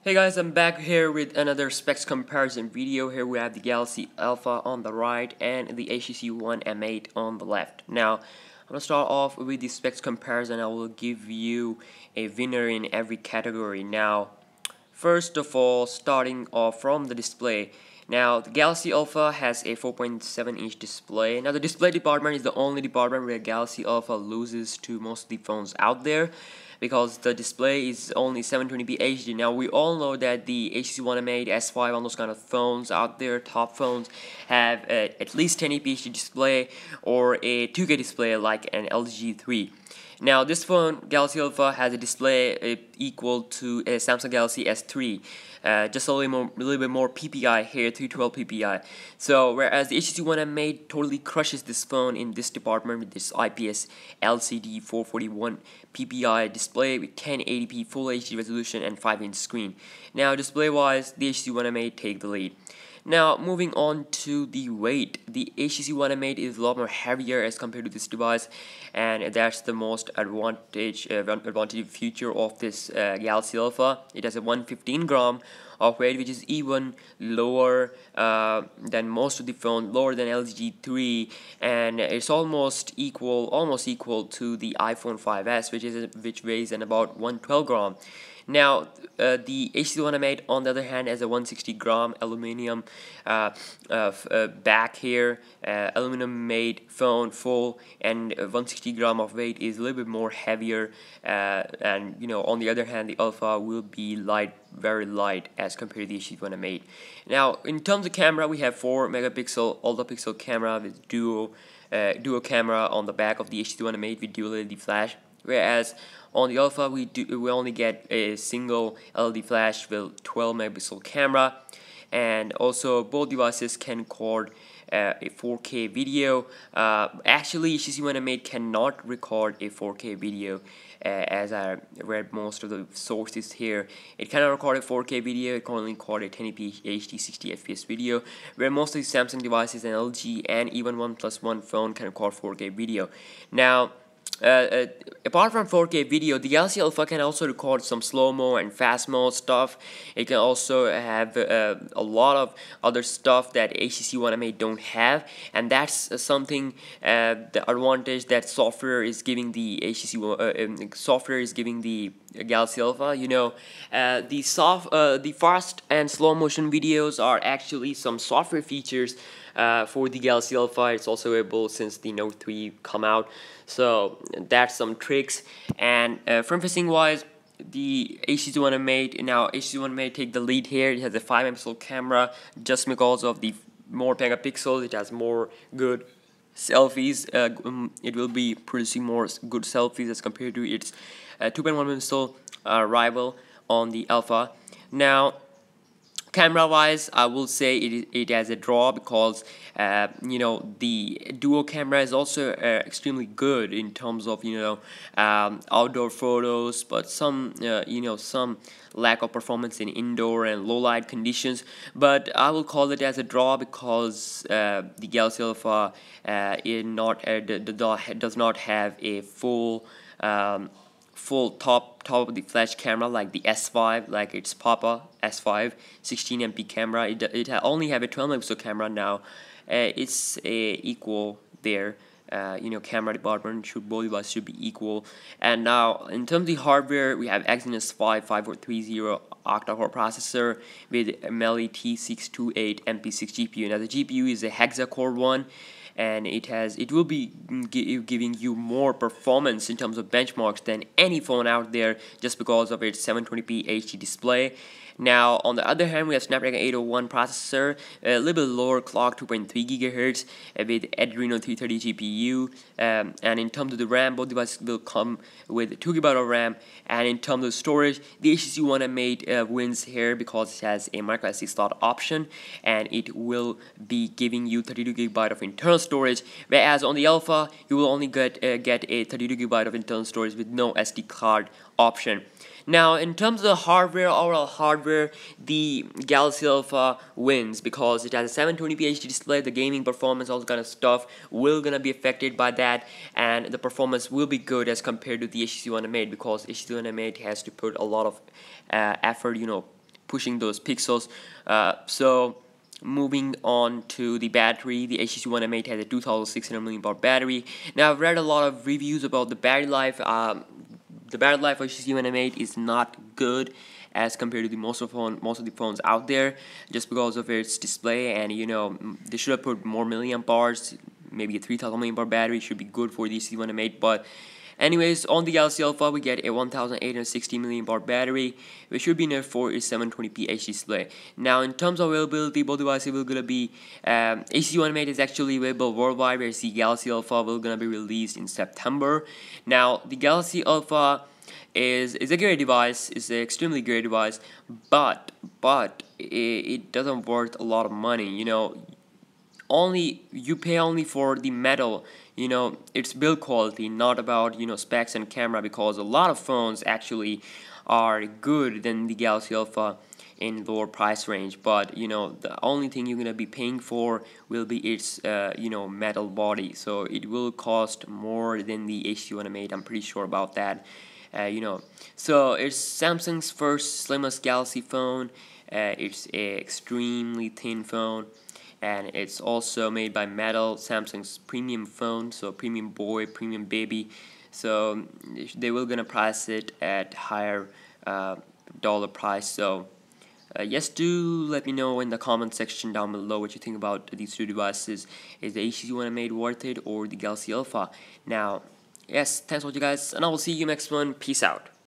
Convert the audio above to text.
Hey guys, I'm back here with another specs comparison video. Here we have the Galaxy Alpha on the right and the HTC One M8 on the left. Now, I'm going to start off with the specs comparison. I will give you a winner in every category. Now, first of all, starting off from the display. Now, the Galaxy Alpha has a 4.7-inch display. Now, the display department is the only department where Galaxy Alpha loses to most of the phones out there, because the display is only 720p HD. Now, we all know that the HTC One M8, S5, all those kind of phones out there, top phones, have at least 1080p HD display or a 2K display like an LG G3. Now, this phone, Galaxy Alpha, has a display equal to a Samsung Galaxy S3, just a little bit more PPI here, 312 PPI. So, whereas the HTC One M8 totally crushes this phone in this department with this IPS LCD 441 PPI display with 1080p Full HD resolution and 5-inch screen. Now, display-wise, the HTC One M8 take the lead. Now, moving on to the weight, the HTC One M8 is a lot more heavier as compared to this device, and that's the most advantage feature of this Galaxy Alpha. It has a 115 gram of weight, which is even lower than most of the phones, lower than LG G3, and it's almost equal to the iPhone 5s, which weighs in about 112 gram. Now, the HTC One M8, on the other hand, has a 160 gram aluminum back here, aluminum made phone, full, and 160 gram of weight is a little bit more heavier, and on the other hand, the Alpha will be light, very light as compared to the HTC One M8. Now, in terms of camera, we have 4 megapixel ultra pixel camera with dual camera on the back of the HTC One M8 with dual LED flash. Whereas on the Alpha, we only get a single LED flash with 12 megapixel camera, and also both devices can record a 4K video. Actually, HTC One M8 cannot record a 4K video, as I read most of the sources here. It cannot record a 4K video. It can only record a 1080p HD 60 FPS video, where most of the Samsung devices and LG and even OnePlus One phone can record 4K video. Now, apart from 4K video, the Galaxy Alpha can also record some slow-mo and fast-mo stuff. It can also have a lot of other stuff that HTC One M8 don't have, and that's something, the advantage that software is giving the Galaxy Alpha. The fast and slow motion videos are actually some software features for the Galaxy Alpha. It's also able since the Note 3 come out, so that's some tricks. And front-facing wise, the HTC One M8, now HTC One M8 take the lead here. It has a 5 megapixel camera just because of the more megapixels. It has more good selfies. It will be producing more good selfies as compared to its 2.1 megapixel rival on the Alpha. Now, camera wise, I will say it has a draw because the dual camera is also extremely good in terms of outdoor photos, but some lack of performance in indoor and low light conditions. But I will call it as a draw because the Galaxy Alpha does not have a full top of the flash camera like the S5, like its Papa S5 16MP camera. It only have a 12 megapixel camera now. It's equal there. Camera department both devices should be equal. And now, in terms of the hardware, we have Exynos 5430 octa-core processor with Meli T628 MP6 GPU. Now, the GPU is a hexa-core one, and it will be giving you more performance in terms of benchmarks than any phone out there, just because of its 720p HD display. Now, on the other hand, we have Snapdragon 801 processor, a little bit lower clock, 2.3 GHz, with Adreno 330 GPU. And in terms of the RAM, both devices will come with 2 GB of RAM. And in terms of storage, the HTC One M8 wins here because it has a micro SD slot option, and it will be giving you 32 GB of internal storage. Whereas on the Alpha, you will only get a 32 GB of internal storage with no SD card option. Now, in terms of the hardware, overall hardware, the Galaxy Alpha wins because it has a 720p HD display. The gaming performance, all that kind of stuff, will gonna be affected by that, and the performance will be good as compared to the HTC One M8, because HTC One M8 has to put a lot of effort, pushing those pixels. So moving on to the battery, the HTC One M8 has a 2600 mAh battery. Now I've read a lot of reviews about the battery life. The battery life of HTC One M8 is not good as compared to most of the phones out there, just because of its display. And you know, they should have put more milliamp hours. Maybe a 3000 mAh battery should be good for the HTC One M8. But anyways, on the Galaxy Alpha we get a 1860 mAh battery, which should be enough for a 720p HD display. Now in terms of availability, both devices will gonna be HTC One M8 is actually available worldwide, whereas the Galaxy Alpha will gonna be released in September. Now the Galaxy Alpha is a great device, is an extremely great device, but it doesn't worth a lot of money. You know, you pay only for the metal, you know, its build quality, not about, you know, specs and camera, because a lot of phones actually are good than the Galaxy Alpha in lower price range. But you know, the only thing you're gonna be paying for will be its you know, metal body, so it will cost more than the HTC One M8. I'm pretty sure about that. You know, so it's Samsung's first slimmest Galaxy phone. It's a extremely thin phone, and it's also made by metal, Samsung's premium phone, so premium boy, premium baby. So they will gonna price it at higher dollar price. So yes, do let me know in the comment section down below what you think about these two devices. Is the HTC One M8 worth it, or the Galaxy Alpha? Now yes, thanks for watching guys, and I will see you next one. Peace out.